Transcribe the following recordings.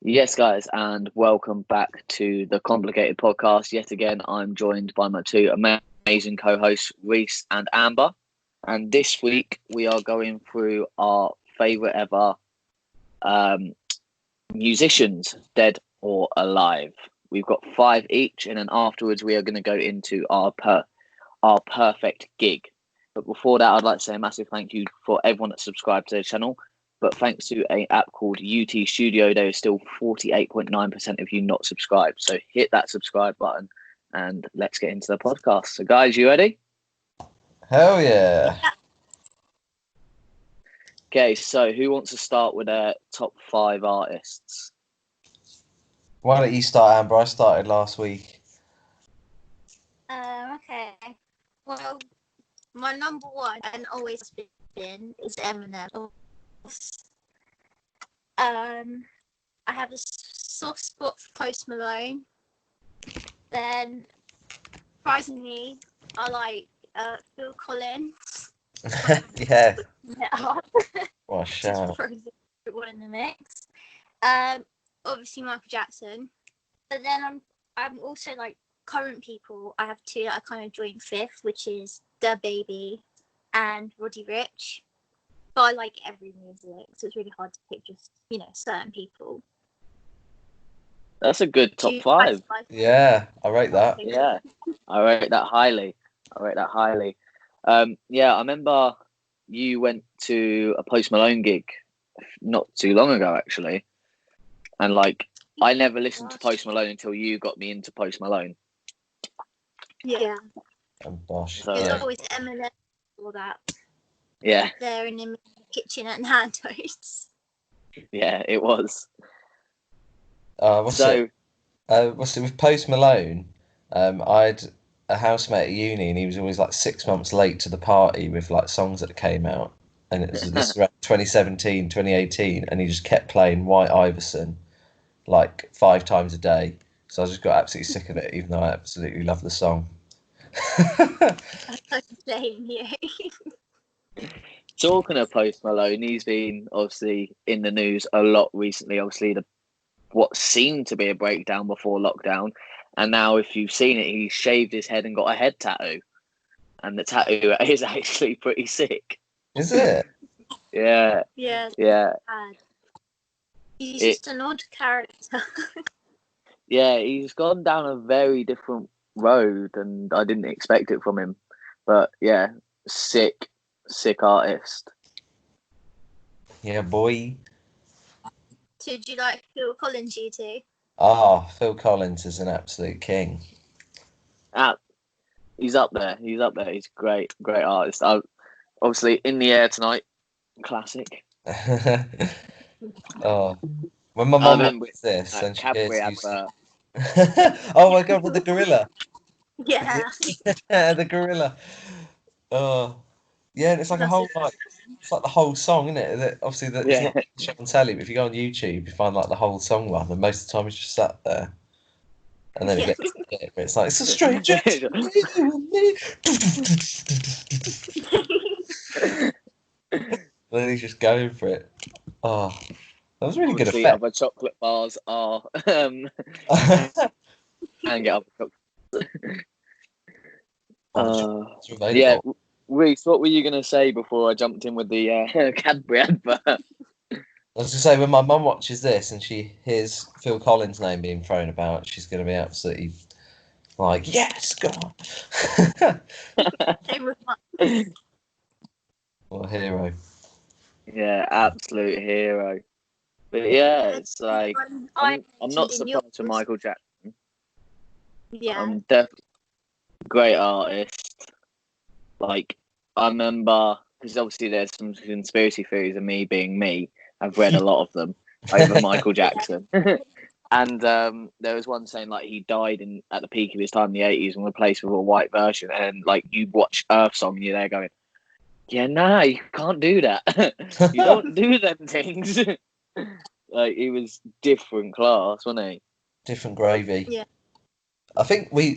Yes, guys, and welcome back to the Complicated Podcast. Yet again, I'm joined by my two amazing co hosts, Reece and Amber. And this week, we are going through our favourite ever um, musicians, dead or alive. We've got five each, and then afterwards, we are going to go into our perfect gig. But before that, I'd like to say a massive thank you for everyone that subscribed to the channel. But thanks to an app called UT Studio, there is still 48.9% of you not subscribed. So hit that subscribe button and let's get into the podcast. So, guys, you ready? Hell yeah. Okay, so who wants to start with their top five artists? Why don't you start, Amber? I started last week. Okay. Well, my number one and always has been is Eminem. I have a soft spot for Post Malone. Then, surprisingly, I like Phil Collins. Yeah. Yeah. What a shout. One in the mix. Obviously Michael Jackson. But then I'm also like current people. I have two that I kind of joined fifth, which is The Baby and Roddy Ricch. But I like every music, so it's really hard to pick just certain people. That's a good top five. Yeah, I rate that. Yeah, I rate that highly. Yeah, I remember you went to a Post Malone gig not too long ago, actually. And I never listened to Post Malone until you got me into Post Malone. Yeah. And Bosh. So, There's always Eminem all that. Yeah. There in the kitchen at Nando's. Yeah, it was. What's it with Post Malone? I had a housemate at uni, and he was always like 6 months late to the party with like songs that came out, and this is around 2017, 2018, and he just kept playing White Iverson like 5 times a day. So I just got absolutely sick of it, even though I absolutely love the song. Talking of Post Malone, he's been obviously in the news a lot recently. Obviously, what seemed to be a breakdown before lockdown, and now if you've seen it, he's shaved his head and got a head tattoo, and the tattoo is actually pretty sick. Is it? Yeah. Yeah. He's just an odd character. Yeah, he's gone down a very different road, and I didn't expect it from him. But yeah, sick artist. Yeah, boy. So do you like Phil Collins, you two? Phil Collins is an absolute king. He's up there. He's a great artist. Obviously, In the Air Tonight, classic. When my mum watches this and she Cadbury hears you... advert. Oh my god, with the gorilla. Yeah. The gorilla. Oh, yeah, and it's like it's like the whole song, isn't it? That obviously it's not shown on telly, but if you go on YouTube, you find like the whole song one, and most of the time it's just sat there. And then it gets to it, but it's like, it's a stranger to me. Then he's just going for it. Oh, that was really good effect. Other chocolate bars are and get other chocolate. Yeah, Reece, what were you going to say before I jumped in with the Cadbury advert? I was going to say, when my mum watches this and she hears Phil Collins' name being thrown about, she's going to be absolutely like, yes, go on. What a hero. Yeah, absolute hero. But yeah, it's like, I'm not surprised for Michael Jackson. Yeah. I'm definitely great artist. Like, I remember, because obviously there's some conspiracy theories of me being me. I've read a lot of them over Michael Jackson. And there was one saying like he died at the peak of his time in the 80s and replaced with a white version. And like you watch Earth Song and you're there going, yeah, nah, you can't do that. You don't do them things. Like he was different class, wasn't he? Different gravy. Yeah. I think we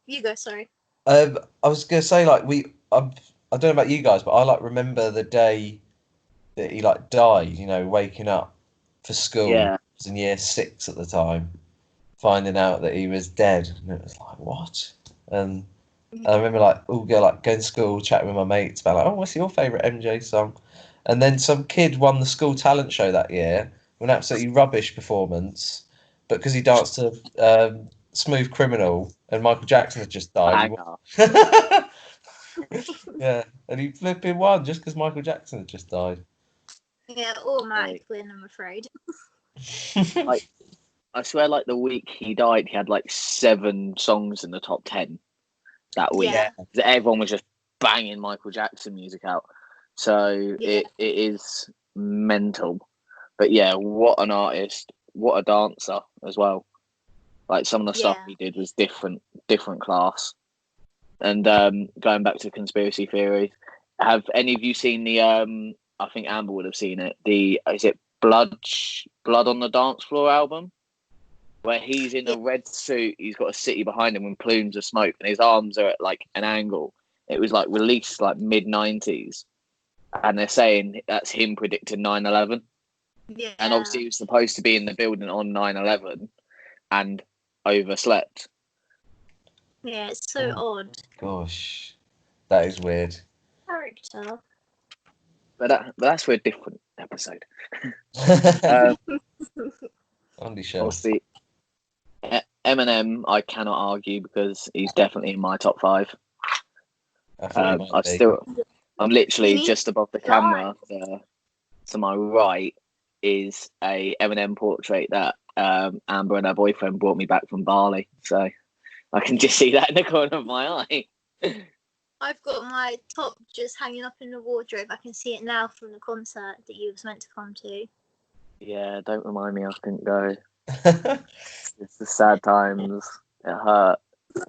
you go, sorry. I was gonna say like I don't know about you guys, but I like remember the day that he like died, waking up for school. Yeah. I was in year 6 at the time, finding out that he was dead, and it was like, what? And I remember going to school, chatting with my mates about like, oh, what's your favourite MJ song? And then some kid won the school talent show that year with an absolutely rubbish performance, but because he danced to Smooth Criminal and Michael Jackson had just died. He won. Yeah, and he flipping won just because Michael Jackson had just died. Yeah, automatic win, I'm afraid. I swear, like the week he died, he had like 7 songs in the top 10 that week. Yeah. Everyone was just banging Michael Jackson music out. So it is mental. But yeah, what an artist, what a dancer as well. Like some of the stuff he did was different class. And going back to conspiracy theories, have any of you seen the? I think Amber would have seen it. Is it Blood on the Dance Floor album, where he's in a red suit, he's got a city behind him with plumes of smoke, and his arms are at like an angle. It was like released like mid-90s, and they're saying that's him predicting 9/11. Yeah. And obviously he was supposed to be in the building on 9/11 and overslept. Yeah, it's so odd. Gosh, that is weird. Character. But that's for a different episode. Only show. Obviously, Eminem, I cannot argue because he's definitely in my top 5. I'm literally just above the camera. To my right is a Eminem portrait that Amber and her boyfriend brought me back from Bali. So I can just see that in the corner of my eye. I've got my top just hanging up in the wardrobe. I can see it now from the concert that you was meant to come to. Yeah, don't remind me I couldn't go. It's the sad times. It hurt.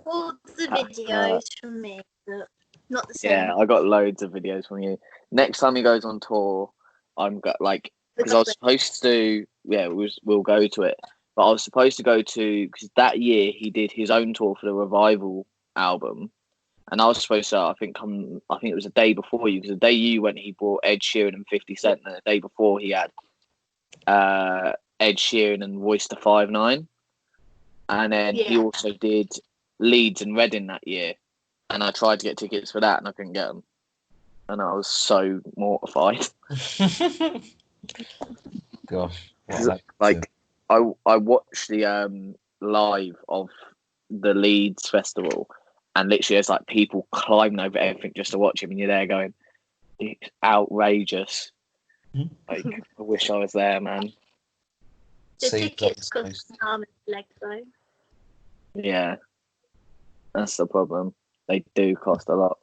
All the videos from me, but not the same. Yeah, I got loads of videos from you. Next time he goes on tour, I'm got like because I was supposed to. Yeah, we'll go to it. But I was supposed to go to because that year he did his own tour for the Revival album, and I was supposed to. I think it was the day before you because the day you went, he brought Ed Sheeran and 50 Cent, and the day before he had Ed Sheeran and Royce da 5'9", and then he also did Leeds and Reading that year, and I tried to get tickets for that and I couldn't get them, and I was so mortified. Gosh, like I watched the live of the Leeds festival, and literally there's like people climbing over everything just to watch him, and you're there going, it's outrageous. Like I wish I was there, man. The tickets cost an arm and a leg, though. Yeah, that's the problem. They do cost a lot.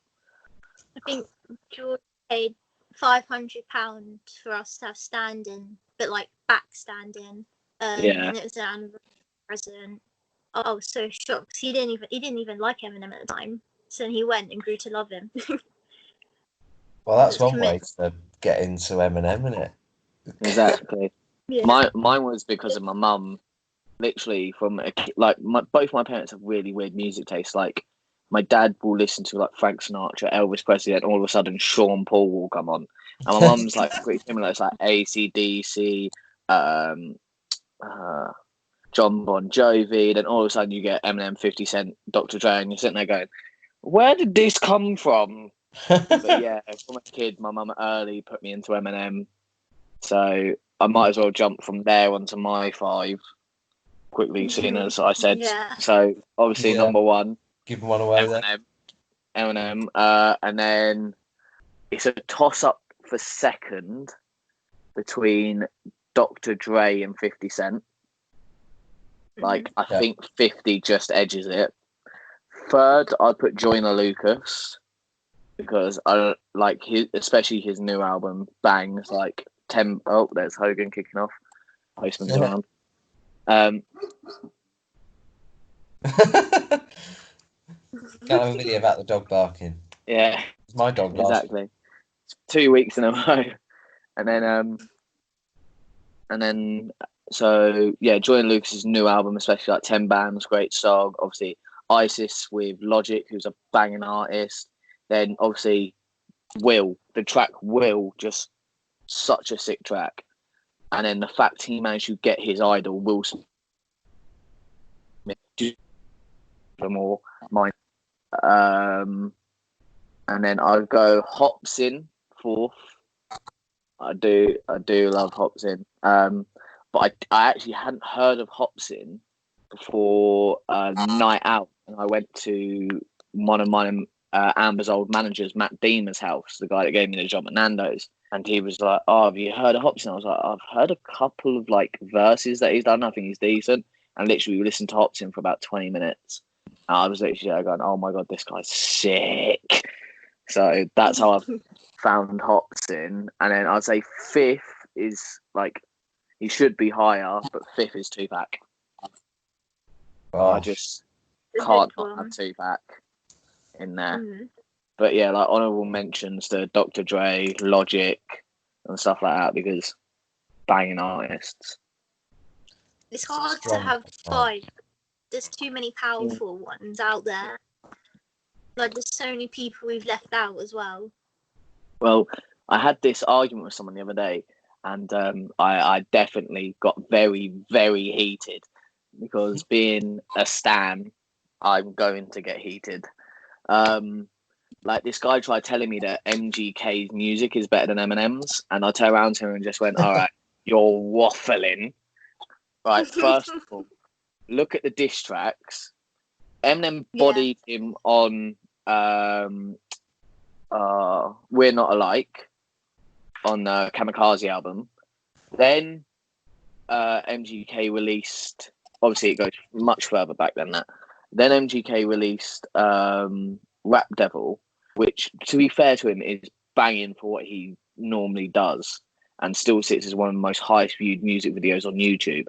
I think George paid £500 for us to have standing, but like back standing. And it was an anniversary present. I was so shocked. He didn't even like Eminem at the time, so he went and grew to love him. Well, that's one way to get into Eminem, isn't it? Exactly. Yeah. Mine was because of my mum. Literally, from both my parents have really weird music tastes. Like my dad will listen to like Frank Sinatra, Elvis Presley, and all of a sudden Sean Paul will come on, and my mum's like pretty similar. It's like AC/DC, John Bon Jovi. Then all of a sudden you get Eminem, 50 Cent, Dr. Dre, and you're sitting there going, "Where did this come from?" But yeah, from a kid, my mum early put me into Eminem, so I might as well jump from there onto my 5 quickly, seeing as I said. Yeah. So obviously number 1, give one away Eminem, and then it's a toss up for second between Dr. Dre and 50 Cent. Like I think 50 just edges it. Third, I'd put Joyner Lucas because I like especially his new album bangs like 10. Oh, there's Hogan kicking off. Postman's around. Can't have a video about the dog barking. Yeah, it's my dog. Exactly. 2 weeks in a row, and then so yeah, Joyner Lucas's new album, especially like 10 Bands, great song. Obviously, Isis with Logic, who's a banging artist. Then obviously, the track Will, just such a sick track. and then the fact he managed to get his idol Will Smith for more mine. And then I'll go Hopsin fourth. I do love Hopsin. But I actually hadn't heard of Hopsin before night out, and I went to one of mine Amber's old managers, Matt Deemer's house, the guy that gave me the job at Nando's, and he was like, "Oh, have you heard of Hopsin?" I was like, "I've heard a couple of like verses that he's done. I think he's decent." And literally, we listened to Hopsin for about 20 minutes. And I was literally going, "Oh my god, this guy's sick." So that's how I've found Hopsin. And then I'd say fifth is like, he should be higher, but fifth is Tupac. I just can't not have Tupac in there. Mm-hmm. But yeah, like honourable mentions to Dr. Dre, Logic, and stuff like that, because banging artists. It's hard to have five. There's too many powerful ones out there. Like, there's so many people we've left out as well. Well, I had this argument with someone the other day, and I definitely got very, very heated, because being a stan, I'm going to get heated. Like, this guy tried telling me that MGK's music is better than Eminem's, and I turned around to him and just went, "All right, you're waffling." Right, first of all, look at the diss tracks. Eminem bodied him on We're Not Alike on the Kamikaze album. Then MGK released, obviously it goes much further back than that. Then MGK released Rap Devil, which, to be fair to him, is banging for what he normally does, and still sits as one of the most highest viewed music videos on YouTube.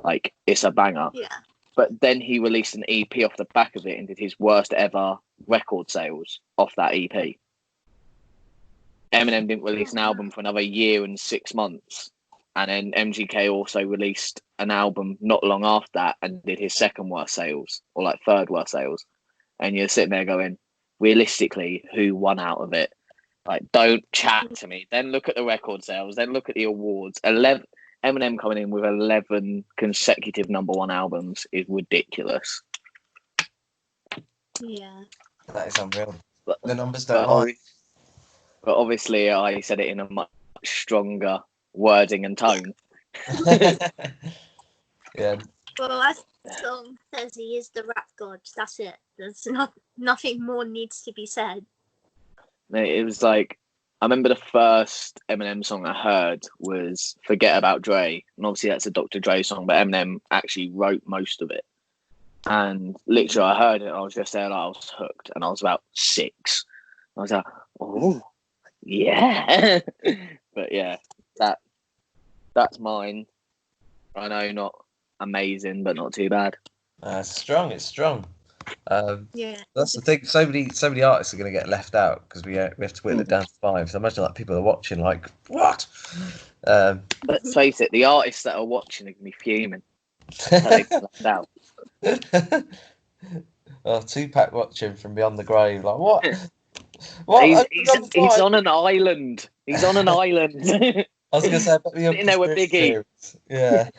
Like, it's a banger. Yeah. But then he released an EP off the back of it and did his worst ever record sales off that EP. Eminem didn't release an album for another year and 6 months. And then MGK also released an album not long after that and did his second worst sales, or like third worst sales. And you're sitting there going, realistically, who won out of it? Like, don't chat to me. Then look at the record sales. Then look at the awards. Eminem coming in with 11 consecutive #1 albums is ridiculous. Yeah. That is unreal. But the numbers don't lie. But obviously, I said it in a much stronger wording and tone. Yeah. Well, as the song says, he is the rap god. That's it. There's nothing more needs to be said. It was like, I remember the first Eminem song I heard was Forget About Dre. And obviously that's a Dr. Dre song, but Eminem actually wrote most of it. And literally I heard it and I was just there, like, I was hooked. And I was about 6. I was like, oh, yeah. But yeah, that's mine. I know, not amazing, but not too bad. It's strong. Yeah, that's the thing. So many artists are going to get left out because we have to whittle it down to 5. So imagine like people are watching, like, what? Let's face it, the artists that are watching are going to be fuming. They get left out. Well, Tupac watching from beyond the grave, like, what? He's on an island. He's on an island. I was going to say, sitting there with Biggie. Yeah.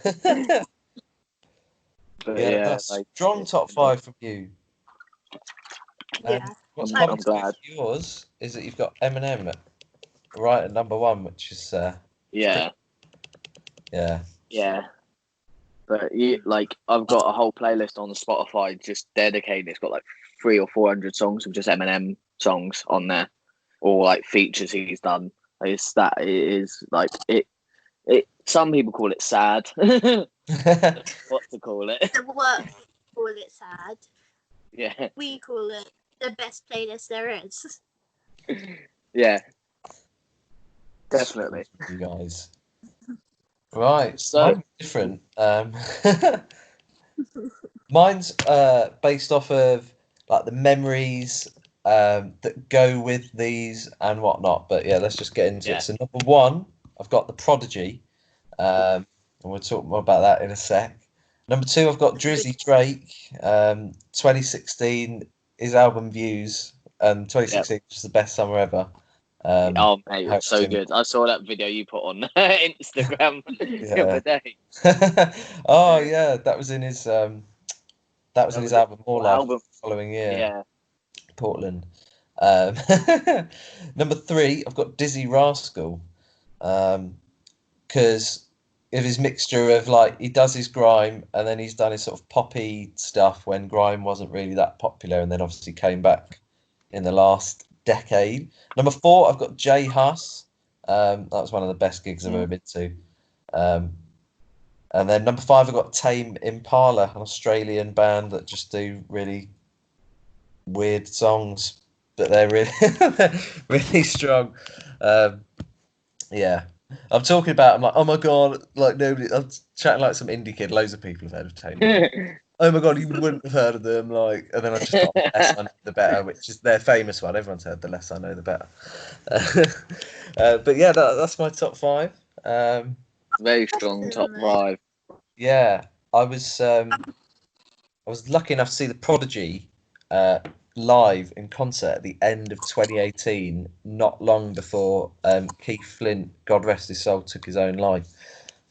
But yeah, that's like, strong top 5 from you. Yeah. What's I'm quite glad. yours is that you've got Eminem right at #1, which is yeah. But like, I've got a whole playlist on Spotify just dedicated. It's got like 300 or 400 songs of just Eminem songs on there, or like features he's done. It is like it. Some people call it sad. What to call it? The work call it sad. Yeah. We call it the best playlist there is. Yeah. Definitely. You guys. Right. So mine's different. Mine's based off of like the memories that go with these and whatnot. But yeah, let's just get into it. So #1, I've got The Prodigy. And we'll talk more about that in a sec. #2, I've got Drizzy Drake. 2016, his album Views. 2016 was the best summer ever. Oh, mate, it was helped so him. good. I saw that video you put on Instagram the other day. Oh yeah, that was in his album More Life album. following year. Yeah. Portland. Number 3, I've got Dizzy Rascal, because of his mixture of like he does his grime and then he's done his sort of poppy stuff when grime wasn't really that popular, and then obviously came back in the last decade. Number 4, I've got Jay Huss. That was one of the best gigs I've ever been to. And then number 5, I've got Tame Impala, an Australian band that just do really weird songs, but they're really really strong. Yeah, I'm talking about. I'm like, oh my god, like nobody. I'm chatting like some indie kid. Loads of people have heard of Tame. Oh my god, you wouldn't have heard of them. Like, and then I just got The Less I Know the Better, which is their famous one. Everyone's heard The Less I Know the Better. But yeah, that's my top 5. Very strong top 5. Yeah, I was lucky enough to see the Prodigy live in concert at the end of 2018, not long before Keith Flint, God rest his soul, took his own life.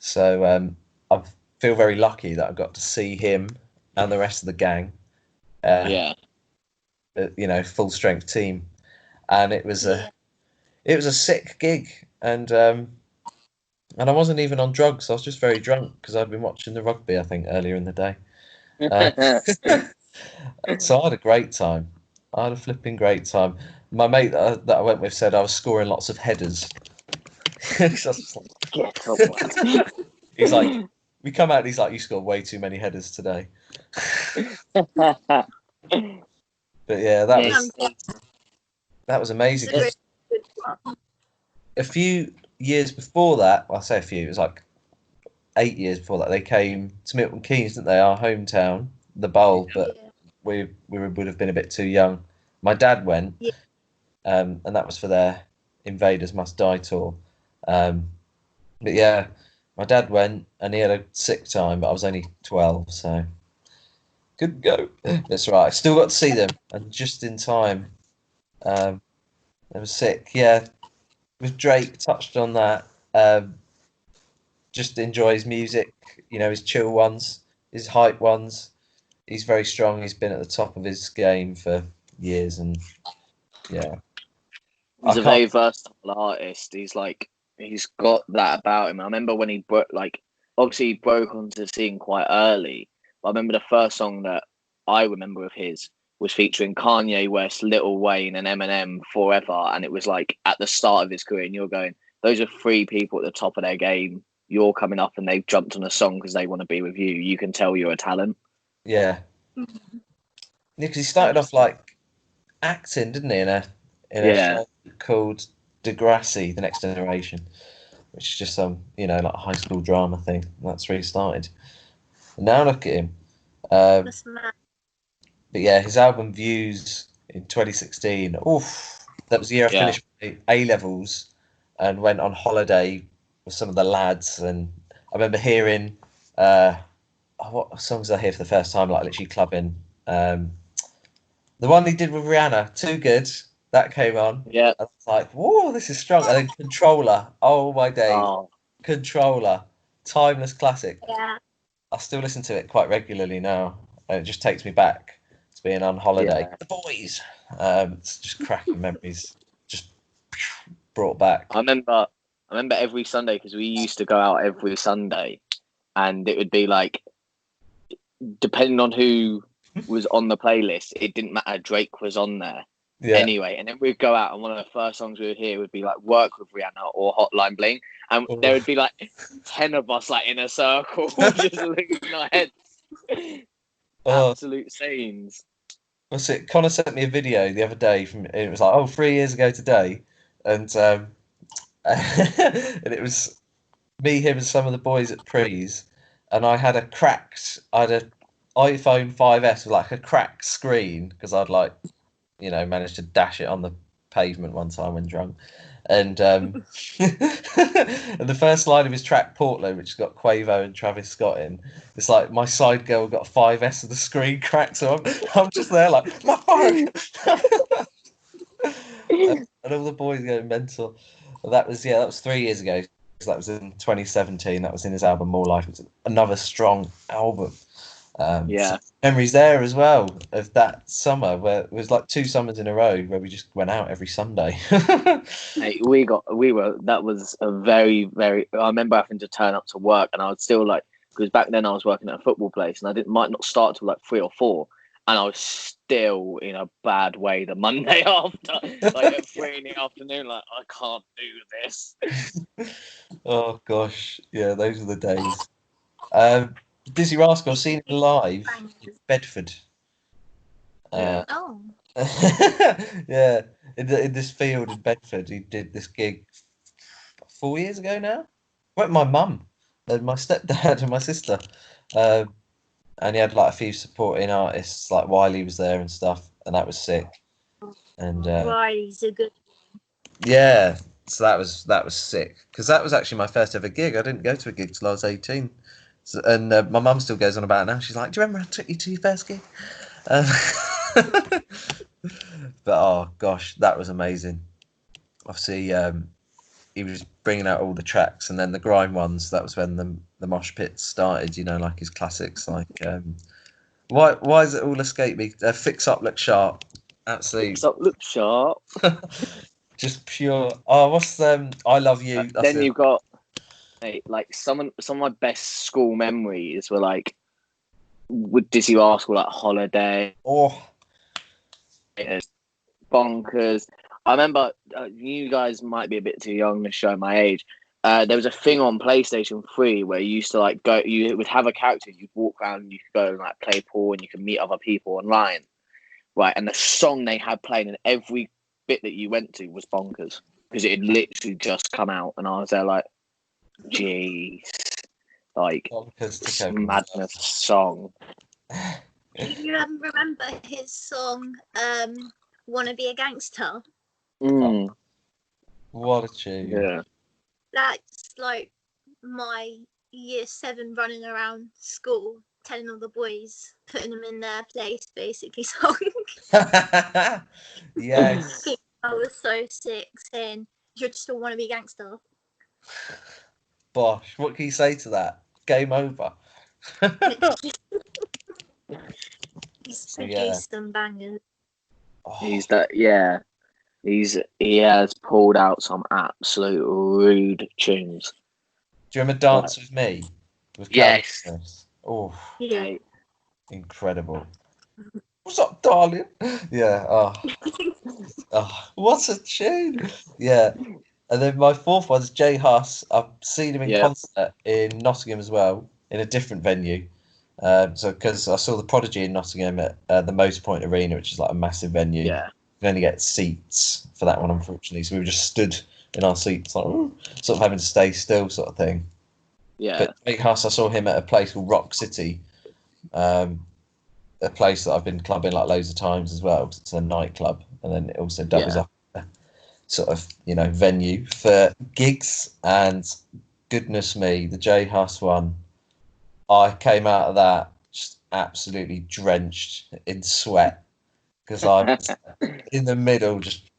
So I feel very lucky that I got to see him and the rest of the gang. Full strength team, and it was a sick gig, and I wasn't even on drugs. I was just very drunk because I'd been watching the rugby, I think, earlier in the day. So I had a great time. I had a flipping great time. My mate that I went with said I was scoring lots of headers. He's like, we come out and he's like, you scored way too many headers today. But yeah, that was amazing. A few years before that, well, I say a few, it was like 8 years before that, they came to Milton Keynes, didn't they? Our hometown, the Bowl, but we would have been a bit too young. My dad went, and that was for their Invaders Must Die tour. But yeah, my dad went and he had a sick time, but I was only 12, so couldn't go. That's right. I still got to see them, and just in time. They were sick. Yeah, with Drake, touched on that. Just enjoy his music, his chill ones, his hype ones. He's very strong. He's been at the top of his game for years, and yeah, he's a very versatile artist. He's got that about him. I remember when he obviously he broke onto the scene quite early. But I remember the first song that I remember of his was featuring Kanye West, Lil Wayne, and Eminem, Forever, and it was like at the start of his career. And you're going, those are 3 people at the top of their game. You're coming up, and they've jumped on a song because they want to be with you. You can tell you're a talent. Yeah, because he started off like acting, didn't he? In a show called Degrassi, The Next Generation, which is just some like a high school drama thing. That's where he started. And now look at him. But yeah, his album Views in 2016. Oof, that was the year I finished my A-levels and went on holiday with some of the lads. And I remember hearing what songs did I hear for the first time, like literally clubbing. The one he did with Rihanna, Too Good, that came on. Yeah. I was like, whoa, this is strong. And then Controller, oh my days. Oh. Controller, timeless classic. Yeah. I still listen to it quite regularly now. And it just takes me back to being on holiday. Yeah. The boys. It's just cracking memories. Just brought back. I remember every Sunday, because we used to go out every Sunday, and it would be like, depending on who was on the playlist, it didn't matter. Drake was on there anyway, and then we'd go out, and one of the first songs we would hear would be like "Work with Rihanna" or "Hotline Bling," and there would be like 10 of us like in a circle, just looking our heads. Absolute scenes. What's it? Connor sent me a video the other day it was like 3 years ago today, and and it was me, him, and some of the boys at Prees, and I had an iPhone 5S with like a cracked screen because I'd managed to dash it on the pavement one time when drunk, and and the first line of his track Portland, which has got Quavo and Travis Scott in, it's like my side girl got a 5S of the screen cracked, so I'm just there like my phone. and all the boys going mental. Well, that was 3 years ago. So that was in 2017. That was in his album More Life. It's another strong album. So memories there as well of that summer where it was like 2 summers in a row where we just went out every Sunday. Hey, that was a very, very, I remember having to turn up to work and I would still because back then I was working at a football place and might not start till like 3 or 4. And I was still in a bad way the Monday after, like at 3 in the afternoon, like I can't do this. Oh gosh, yeah, those are the days. Dizzy Rascal, I've seen him live in Bedford. Yeah, in this field in Bedford, he did this gig 4 years ago now. I went with my mum and my stepdad and my sister, and he had like a few supporting artists like Wiley was there and stuff, and that was sick. And Wiley's a good. Yeah, so that was sick because that was actually my first ever gig. I didn't go to a gig till I was 18. So, and my mum still goes on about it now. She's like, "Do you remember I took you to your first gig?" But oh gosh, that was amazing. Obviously, he was bringing out all the tracks, and then the grime ones. That was when the mosh pits started. You know, like his classics, like why does it all escape me? Fix Up, Look Sharp, absolutely. Fix Up, Look Sharp. Just pure. Oh, what's I Love You. That's then you've got like some of my best school memories were like with Dizzy Rascal, like Holiday. Oh, Bonkers. I remember you guys might be a bit too young to show my age. There was a thing on PlayStation 3 where you used to like go. You would have a character. You'd walk around. And you could go and like play pool, and you could meet other people online, right? And the song they had playing in every bit that you went to was Bonkers because it had literally just come out, and I was there like, jeez, like madness song. Do you remember his song "Wanna Be a Gangster"? Oh, what a tune! Yeah, that's like my year 7 running around school telling all the boys, putting them in their place, basically. Song. Yes. I was so sick, saying, "You still want to be a gangster?" Bosh, what can you say to that? Game over. He's produced some bangers. Oh. He has pulled out some absolute rude tunes. Do you remember Dance With Me? With yes. Oh, yeah. Incredible. What's up, darling? Yeah. Oh. What a tune. Yeah. And then my fourth one is Jay Huss. I've seen him in concert in Nottingham as well, in a different venue. So because I saw the Prodigy in Nottingham at the Motor Point Arena, which is like a massive venue. Yeah. You can only get seats for that one, unfortunately. So we were just stood in our seats, like, sort of having to stay still, sort of thing. Yeah. But Jay Huss, I saw him at a place called Rock City, a place that I've been clubbing like loads of times as well, because it's a nightclub, and then it also doubles up a sort of venue for gigs. And goodness me, the Jay Huss one, I came out of that just absolutely drenched in sweat because I was in the middle, just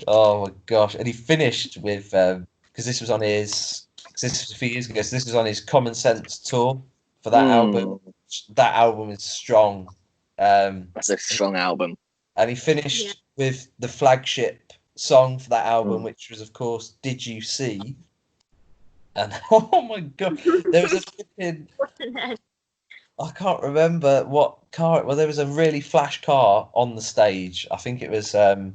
oh my gosh. And he finished with because this was on his, because this was a few years ago, so this was on his Common Sense tour for that album. That album is strong. That's a strong album. And he finished with the flagship song for that album, which was, of course, Did You See? And oh my god, there was a flipping, I can't remember what car. Well, there was a really flash car on the stage. I think it was a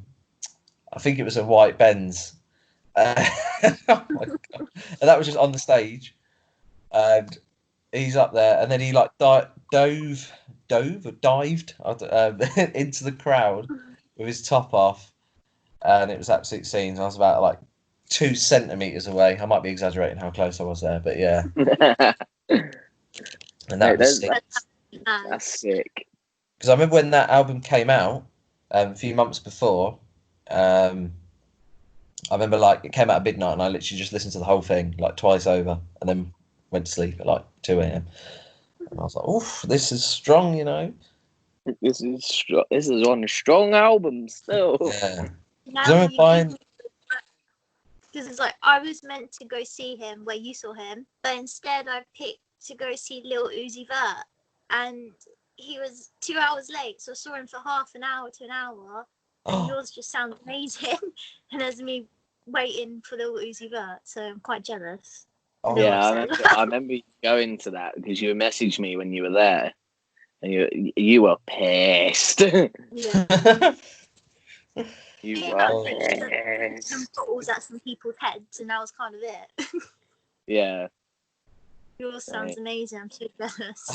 white Benz. Oh my god! And that was just on the stage, and he's up there, and then he like dived into the crowd with his top off, and it was absolute scenes. I was about like 2 centimeters away. I might be exaggerating how close I was there, but yeah. And that was sick. That's sick. Because I remember when that album came out a few months before. I remember like it came out at midnight, and I literally just listened to the whole thing like twice over, and then went to sleep at like 2 a.m. And I was like, "Oof, this is strong," This is one strong album still. Yeah. Now because it's like I was meant to go see him where you saw him, but instead I picked to go see Lil Uzi Vert, and he was 2 hours late, so I saw him for half an hour to an hour, and yours just sounds amazing, and there's me waiting for Lil Uzi Vert, so I'm quite jealous. Yeah, I remember going to that because you messaged me when you were there, and you were pissed. Yeah. You were pissed. Some bottles at some people's heads, and that was kind of it. Yeah. Yours sounds amazing. I'm so jealous.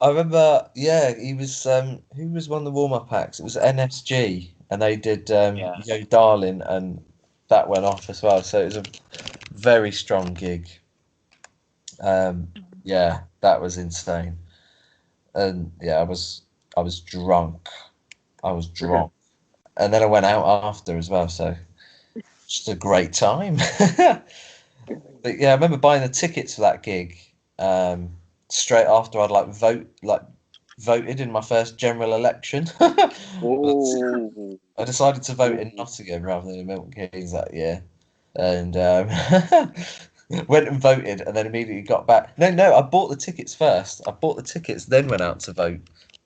I remember, he was. Who was one of the warm-up acts? It was NSG, and they did Yo Darling, and that went off as well. So it was a very strong gig. That was insane, and I was drunk. And then I went out after as well. So just a great time. But I remember buying the tickets for that gig straight after I'd voted in my first general election. I decided to vote in Nottingham rather than in Milton Keynes that year, and went and voted, and then immediately got back. No, I bought the tickets first. I bought the tickets, then went out to vote.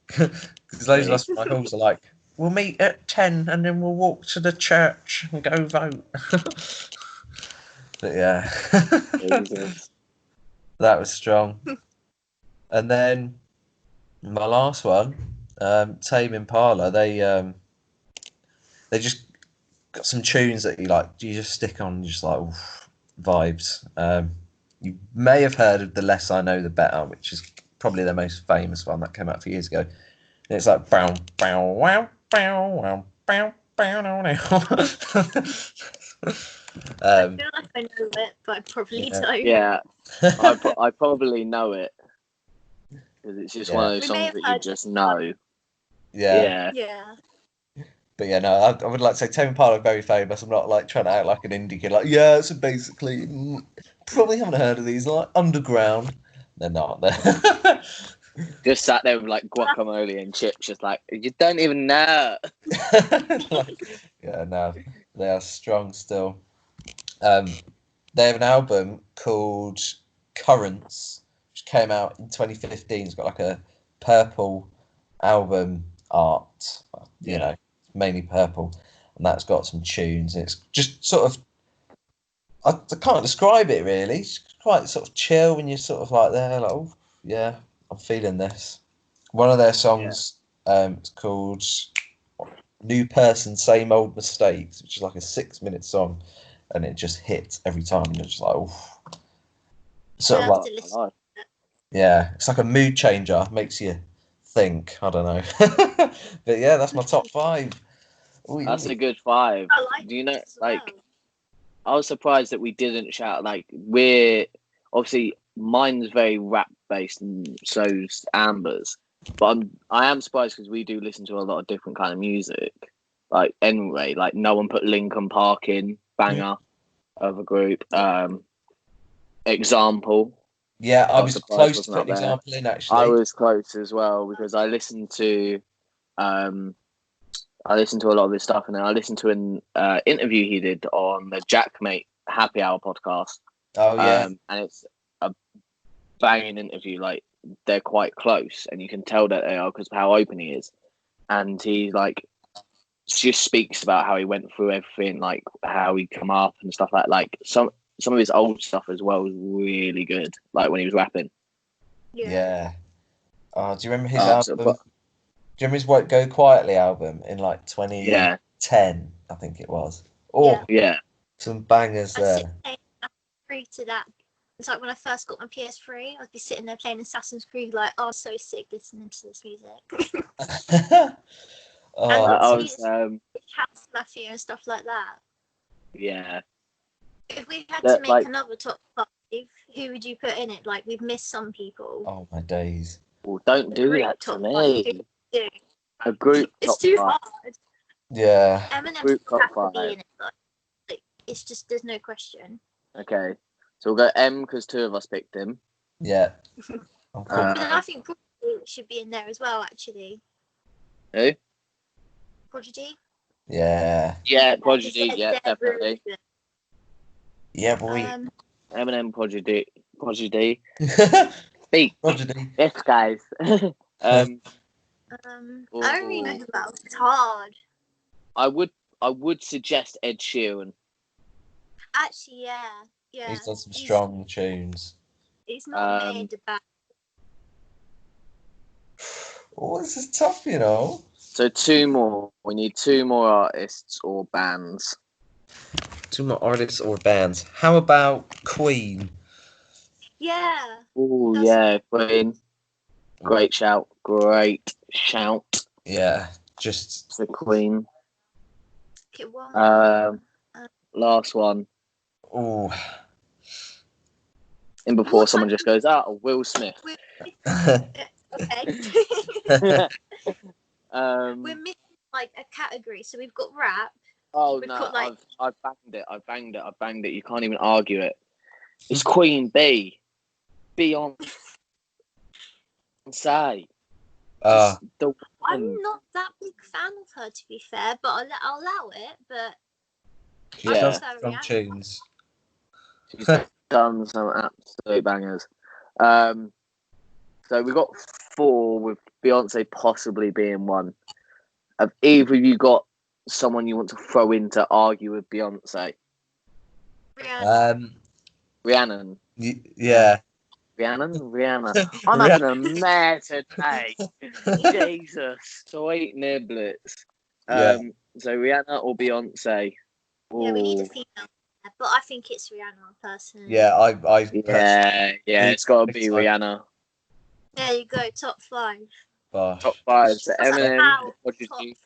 Because those of us from my halls are like, we'll meet at 10 and then we'll walk to the church and go vote. But that was strong. And then my last one, Tame Impala, they just got some tunes that you just stick on, just like vibes. You may have heard of The Less I Know the Better, which is probably their most famous one that came out a few years ago. And it's like bow bow wow bow wow bow bow now. I feel like I know it, but I probably don't. Yeah, I probably know it because it's just one of those songs that you just know. Yeah. But I would like to say Tame Impala are very famous. I'm not like trying to act like an indie kid. Like, so basically, probably haven't heard of these. Like underground, they're not. They're just sat there with like guacamole and chips, just like you don't even know. No, they are strong still. They have an album called Currents, which came out in 2015. It's got like a purple album art, mainly purple, and that's got some tunes. It's just sort of, I can't describe it really. It's quite sort of chill when you're sort of like there, like, oh yeah, I'm feeling this. One of their songs, it's called New Person, Same Old Mistakes, which is like a 6-minute song, and it just hits every time. And you're just like, oh, sort of like, it's like a mood changer, makes you think. I don't know, but that's my top 5. Ooh, that's a good 5. Do you know, like, I was surprised that we didn't shout. Like, we're obviously mine's very rap based, and so's Amber's. But I am surprised because we do listen to a lot of different kind of music. Like anyway, like no one put Linkin Park in banger of a group. Example. Yeah, I was close to putting Example in actually. I was close as well because I listened to a lot of his stuff, and then I listened to an interview he did on the Jackmate Happy Hour podcast. Oh yeah, and it's a banging interview. Like they're quite close, and you can tell that they are because of how open he is. And he just speaks about how he went through everything, like how he come up and stuff like that. Like some of his old stuff as well was really good. Like when he was rapping. Yeah. Oh, do you remember his album? Do you remember his "Won't Go Quietly" album in like 2010? I think it was. Oh yeah, some bangers there. Free to that. It's like when I first got my PS3, I'd be sitting there playing Assassin's Creed, like, oh, so sick listening to this music. I was House Mafia and stuff like that. Yeah. If we had to make another top 5, who would you put in it? Like we've missed some people. Oh my days! Well, don't do that to me. A group. It's too hard. Yeah. Eminem group top has 5. to be in it. Like, it's just there's no question. Okay, so we'll go M because 2 of us picked him. Yeah. But I think Prodigy should be in there as well. Actually. Who? Prodigy. Yeah. Yeah, Prodigy. Yeah, They're definitely. really good. Yeah, boy. Eminem, Prodigy. Speak. Prodigy. Yes, guys. I don't really know who else. It's hard. I would suggest Ed Sheeran. Actually, yeah. He's done some strong tunes. He's not made a bad. Oh, this is tough, you know. So 2 more. We need 2 more artists or bands. 2 more artists or bands. How about Queen? Yeah. Oh yeah, Queen. Great shout. Yeah, just the Queen. Okay, one more. Last one. Oh. In before someone just goes, Will Smith. Okay. We're missing like a category, so we've got rap. Oh we've no, got, like... I've banged it. You can't even argue it. It's Queen B. Beyonce. I'm not that big fan of her, to be fair, but I'll allow it. But yeah, some tunes. She's done some absolute bangers. So we've got 4 with Beyonce possibly being one. Have either of you got someone you want to throw in to argue with Beyonce? Rihanna. Yeah. Rihanna. I'm having a mare today. Jesus, sweet niblets. So Rihanna or Beyonce? Yeah, we need a female, but I think it's Rihanna personally. Yeah, it's got to be Rihanna. There you go, top 5. Top 5. So Eminem, Prodigy,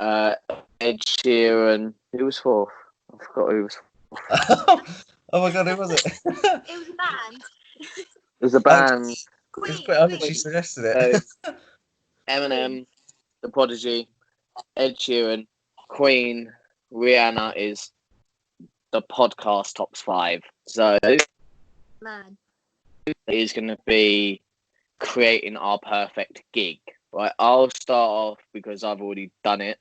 Ed Sheeran. Who was 4th? I forgot who was 4th. Oh my god, who was it? It was a band. It was a band. I think she suggested it. So, Eminem, The Prodigy, Ed Sheeran, Queen, Rihanna is the podcast top 5. So Man. it is going to be creating our perfect gig. Right, I'll start off because I've already done it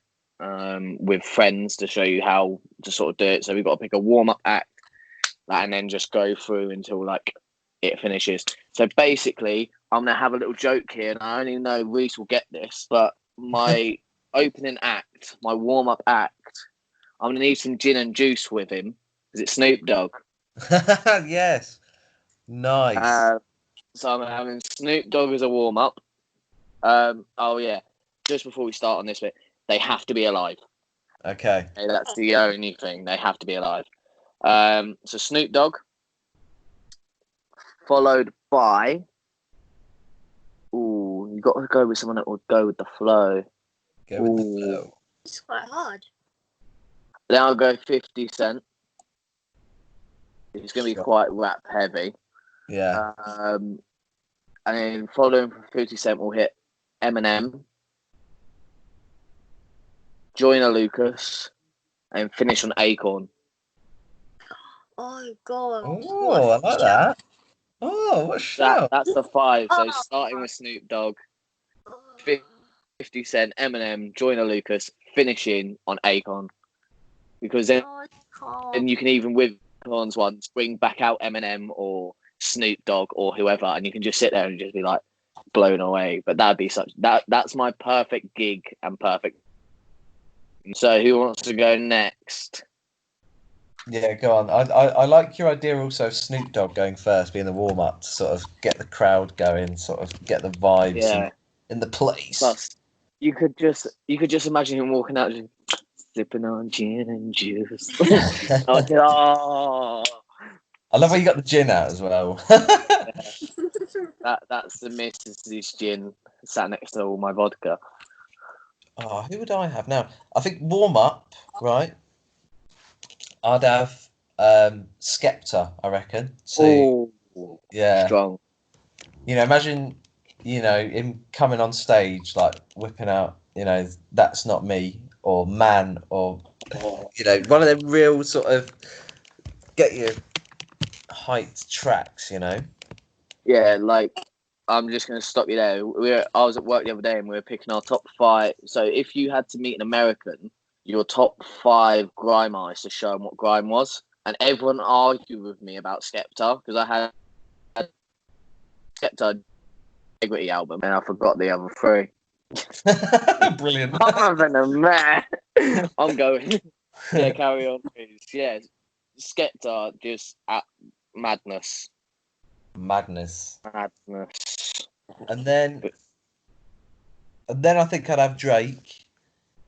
with friends to show you how to sort of do it. So we've got to pick a warm-up act and then just go through until like it finishes. So basically, I'm gonna have a little joke here, and I only know Reece will get this, but my opening act, my warm-up act, I'm gonna need some gin and juice with him because it's Snoop Dogg. Yes, nice. So I'm having Snoop Dogg as a warm-up. Just before we start on this bit, they have to be alive. Okay, that's the only thing. They have to be alive. So Snoop Dogg, followed by... Ooh, you got to go with someone that will go with the flow. Go with the flow. It's quite hard. Then I'll go 50 Cent. It's going to be quite rap heavy. Yeah. And then following from 50 Cent, we'll hit Eminem, Joyner Lucas, and finish on Acorn. Oh god. Oh, I like that. Oh, what show? That's the 5. So starting with Snoop Dogg, 50 Cent, Eminem, Joyner Lucas, finishing on Acorn. Because then you can even with Acorn's ones bring back out Eminem or Snoop Dogg or whoever, and you can just sit there and just be like blown away. But that'd be that's my perfect gig and perfect. So who wants to go next? Yeah, go on. I like your idea also of Snoop Dogg going first, being the warm up to sort of get the crowd going, sort of get the vibes in the place. Plus, you could just imagine him walking out just sipping on gin and juice. I love how you got the gin out as well. That's the Mrs. Gin sat next to all my vodka. Oh, who would I have now? I think warm up, right? I'd have Skepta, I reckon. So, yeah, strong. You know, imagine, him coming on stage like whipping out, That's Not Me or Man or one of them real sort of get you hyped tracks, Yeah, like I'm just gonna stop you there. I was at work the other day and we were picking our top 5. So if you had to meet an American your top 5 grime artists to show them what grime was, and everyone argued with me about Skepta because I had Skepta Integrity album and I forgot the other 3. Brilliant. I'm having a man. I'm going. Yeah, carry on, please. Yeah, Skepta just at madness. Madness. And then I think I'd have Drake.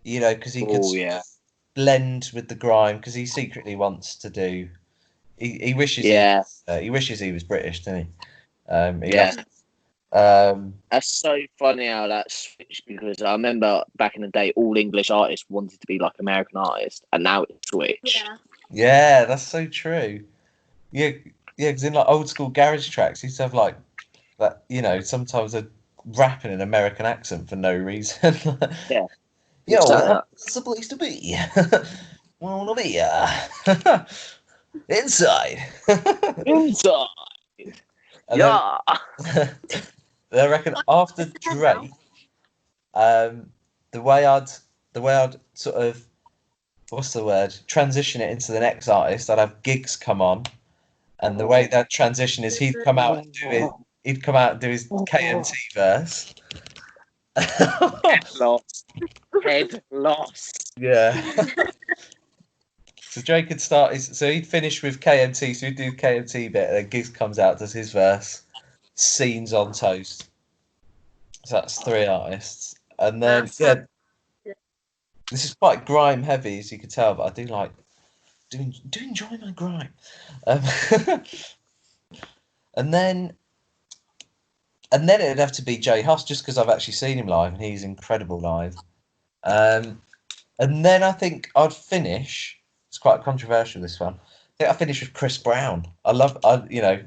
You know, because he could blend with the grime because he secretly wants to do. He wishes he wishes he was British, doesn't he? That's so funny how that switched because I remember back in the day, all English artists wanted to be like American artists, and now it's switched. Yeah, that's so true. Yeah, because in like old school garage tracks, you used to have like that. You know, sometimes a rap in an American accent for no reason. Yeah. Yo, it's the place to be. Wanna be inside. Inside. Yeah. I reckon after Drake, the way I'd sort of what's the word transition it into the next artist, I'd have Gigs come on, and the way that transition is he'd come out and do his KMT verse. Head lost. Yeah. So Drake could start he'd finish with KMT, so he'd do KMT bit, and then Gigs comes out, does his verse, scenes on toast. So that's 3 artists. And then this is quite grime heavy, as you can tell, but I do enjoy my grime. And then it'd have to be Jay Huss, just because I've actually seen him live, and he's incredible live. And then I think I'd finish. It's quite controversial, this one. I think I finish with Chris Brown. We'll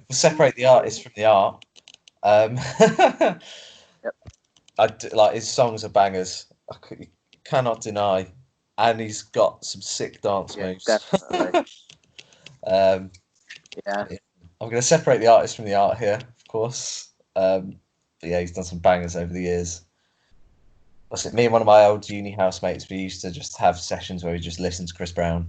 separate the artist from the art. Like his songs are bangers. You cannot deny, and he's got some sick dance moves. Definitely. I'm going to separate the artist from the art here, of course. But yeah, he's done some bangers over the years. What's it? Me and one of my old uni housemates, we used to just have sessions where we just listened to Chris Brown.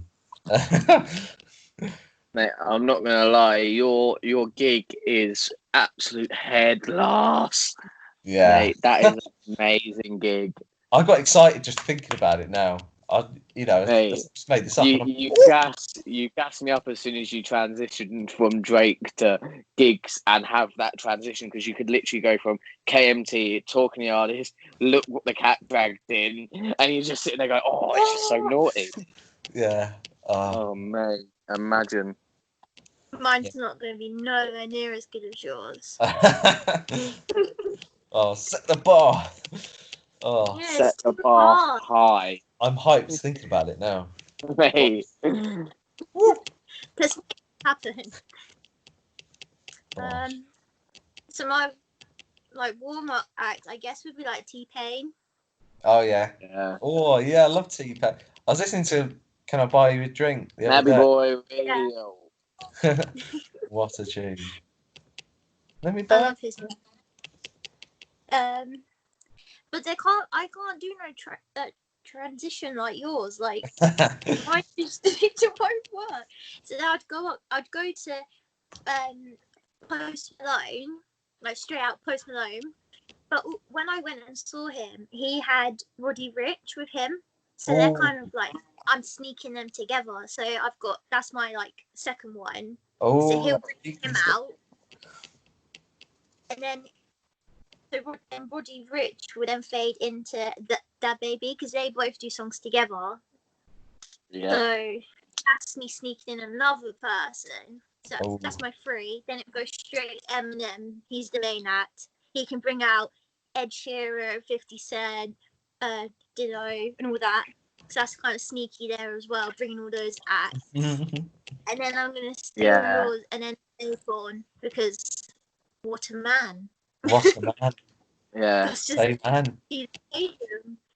Mate, I'm not gonna lie, your gig is absolute head loss. Yeah, mate, that is an amazing gig. I got excited just thinking about it now. Mate, I just made this up. You gassed me up as soon as you transitioned from Drake to Gigs and have that transition because you could literally go from KMT, talking to the artist, look what the cat dragged in, and you're just sitting there going, oh, it's just so naughty. Yeah. Oh, mate, imagine. Mine's not going to be nowhere near as good as yours. Oh, set the bar. Oh, yeah, set the bar high. I'm hyped thinking about it now. Mate. This happened. So my warm up act, I guess, would be like T-Pain. Oh yeah. Oh yeah, I love T-Pain. I was listening to "Can I Buy You a Drink" the other day. Happy Boy Radio. What a tune! Let me I love his. But I can't do no transition like yours. Like I just it won't work. So then I'd go to Post Malone, like straight out Post Malone. But when I went and saw him, he had Roddy Rich with him. So they're kind of like I'm sneaking them together. So that's my like second one. Oh, so he'll bring him out, and then Roddy Rich would then fade into that baby because they both do songs together. Yeah. So that's me sneaking in another person. So that's my 3. Then it goes straight Eminem. He's the main act. He can bring out Ed Sheeran, 50 Cent, Ditto, and all that. So that's kind of sneaky there as well, bringing all those acts. And then I'm going to stay on yours and then Akon because what a man. What a man. Yeah. That's just man.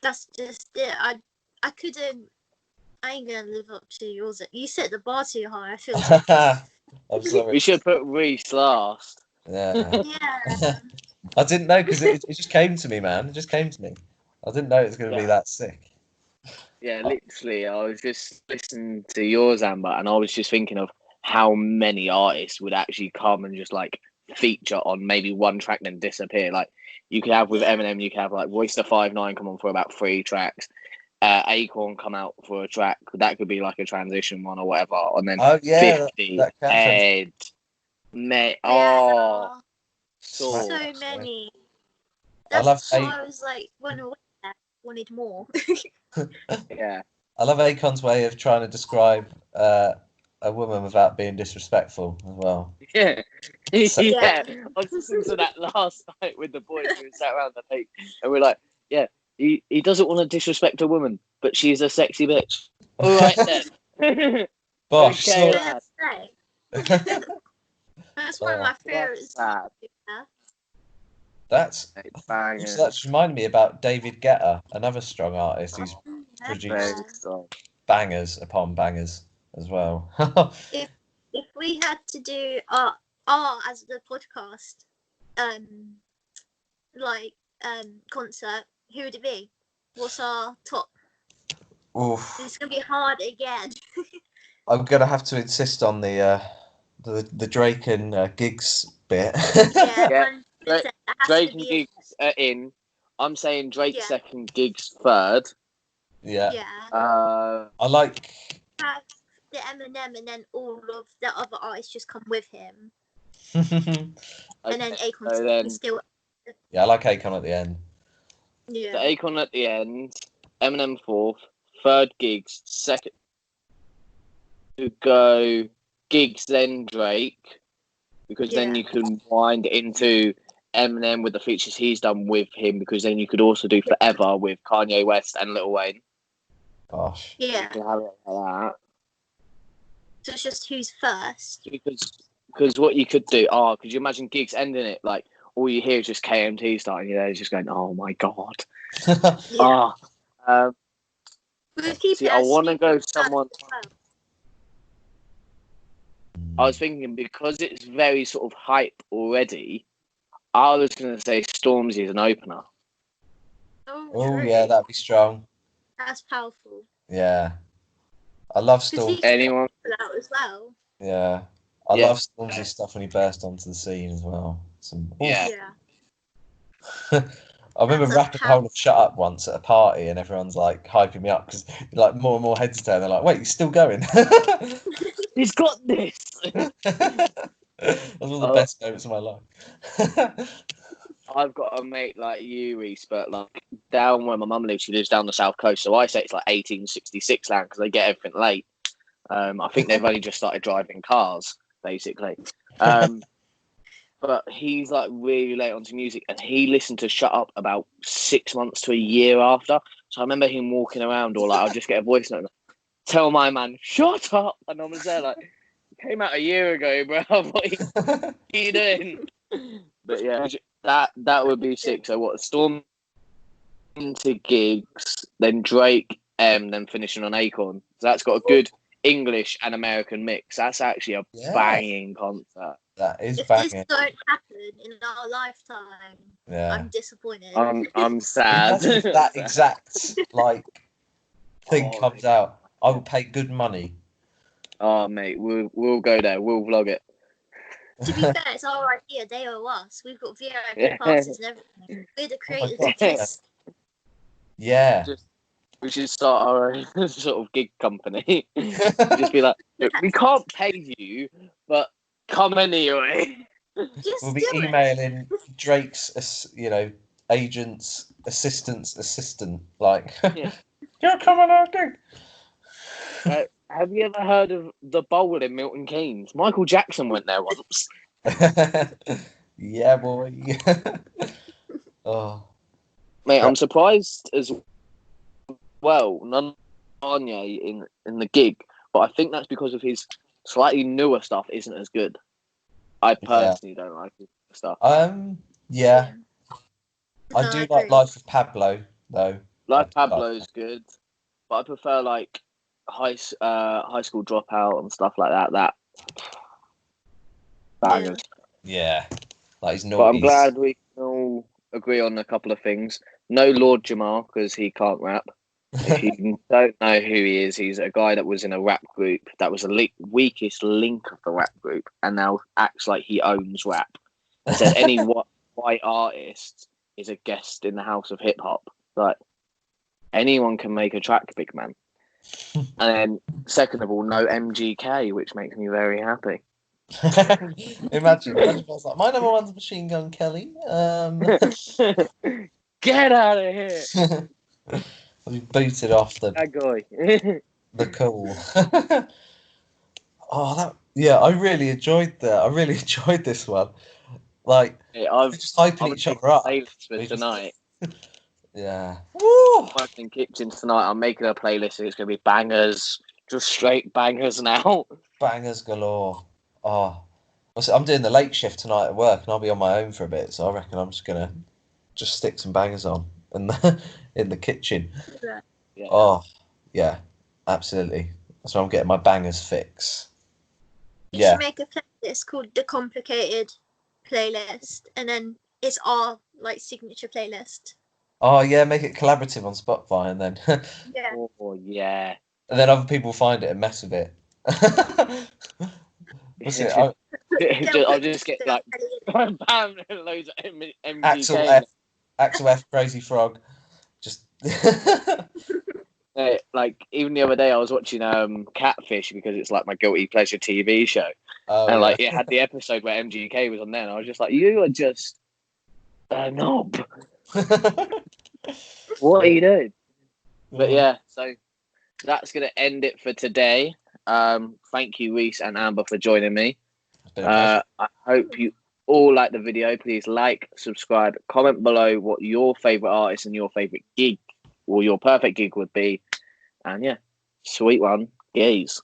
That's just it. I couldn't. I ain't gonna live up to yours. You set the bar too high. I feel. I'm sorry. We should put Reece last. Yeah. Yeah. I didn't know because it just came to me, man. It just came to me. I didn't know it was going to be that sick. Yeah, literally, I was just listening to yours, Amber, and I was just thinking of how many artists would actually come and just like feature on maybe one track then disappear. Like you could have with Eminem, you could have like Royce the 5'9" come on for about 3 tracks. Acorn come out for a track that could be like a transition one or whatever, and then 50 that Ed, May. Yeah. So many. I love That's why I was like, wanted more. Yeah. I love Akon's way of trying to describe a woman without being disrespectful as well. Yeah. So- Yeah. I was listening to that last night with the boys who sat around the lake, and we're like, yeah, he doesn't want to disrespect a woman, but she's a sexy bitch. All right then. Bosh, Okay, so- lad. That's one of my favourites. That's bangers. so that's reminded me about David Guetta, another strong artist who's produced bangers upon bangers as well. if we had to do our as the podcast concert, who would it be? What's our top? Oof. It's gonna be hard again. I'm gonna have to insist on the Drake and Giggs bit. Yeah, Drake and Giggs are in. I'm saying Drake second, Giggs third. Yeah. Yeah. I like have the Eminem and then all of the other artists just come with him. and then Akon still. Yeah, I like Akon at the end. Yeah. So Akon at the end, Eminem fourth, third Giggs, second to go Giggs then Drake, because then you can wind into Eminem with the features he's done with him, because then you could also do Forever with Kanye West and Lil Wayne. Gosh. Yeah. You can have it like that. So it's just who's first. Because what you could do, could you imagine Giggs ending it like all you hear is just KMT starting, it's just going, oh my god. See, I want to go someone. I was thinking because it's very sort of hype already. I was going to say Stormzy as an opener. Oh yeah, that'd be strong. That's powerful. Yeah, I love Stormzy. Anyone? Out as well. Yeah, I love Stormzy's stuff when he burst onto the scene as well. I remember rapping the whole of "Shut Up" once at a party, and everyone's like hyping me up because like more and more heads turn. They're like, "Wait, he's still going." He's got this. That's one of the best moments of my life. I've got a mate like you, Reece, but like down where my mum lives, she lives down the south coast. So I say it's like 1866 land because they get everything late. I think they've only just started driving cars, basically. But he's like really late onto music, and he listened to "Shut Up" about 6 months to a year after. So I remember him walking around, or like I'll just get a voice note, tell my man, "Shut up," and I was there like, it came out a year ago, bro. What are you doing? But yeah, that would be sick. So what? Storm into Giggs, then Drake, then finishing on Acorn. So that's got a good English and American mix. That's actually a banging concert. That is if banging. This don't happen in our lifetime, I'm disappointed. I'm sad. Imagine if that exact like thing comes out. I will pay good money. Oh mate, we'll go there. We'll vlog it. To be fair, it's our idea. They owe us. We've got VIP passes and everything. We're the creators of this. Yeah. We should start our own sort of gig company. Just be like, we can't pay you, but come anyway. We'll be emailing Drake's, agent's assistant, like, you're coming on gig. Have you ever heard of the Bowl in Milton Keynes? Michael Jackson went there once. Yeah, boy. Oh, mate, I'm surprised as well. None Kanye in the gig, but I think that's because of his slightly newer stuff isn't as good. I personally don't like his stuff. Yeah. I do like Life of Pablo though. Life of Pablo is good, but I prefer like high school dropout and stuff like that. That bangers. Yeah, like he's naughty. But I'm glad we can all agree on a couple of things. No Lord Jamar because he can't rap. If you don't know who he is, he's a guy that was in a rap group that was the weakest link of the rap group, and now acts like he owns rap. And says any white artist is a guest in the house of hip hop. Like anyone can make a track, big man. And then, second of all, no MGK, which makes me very happy. Imagine if I was like, my number one's Machine Gun Kelly. Get out of here! We booted off the guy. the cool. I really enjoyed that. I really enjoyed this one. Like, I've just hyping each other up. For tonight. Yeah. Woo! I'm in kitchens tonight. I'm making a playlist and it's going to be bangers. Just straight bangers now. Bangers galore. Oh. I'm doing the late shift tonight at work and I'll be on my own for a bit. So I reckon I'm just going to stick some bangers on in the kitchen. Yeah. Oh, yeah. Absolutely. That's where I'm getting my bangers fix. You should make a playlist called The Complicated Playlist. And then it's our signature playlist. Oh yeah, make it collaborative on Spotify and then Yeah. Oh yeah. And then other people find it and mess with it. I'll just get bam, loads of MGK. Axel F, Crazy Frog. Just even the other day I was watching Catfish because it's like my guilty pleasure TV show. And it had the episode where MGK was on there and I was just like, you are just a knob. What are you doing? But yeah, so that's going to end it for today. Thank you, Reece and Amber, for joining me. I hope you all like the video. Please like, subscribe, comment below what your favourite artist and your favourite gig or your perfect gig would be. And yeah, sweet one. Gaze.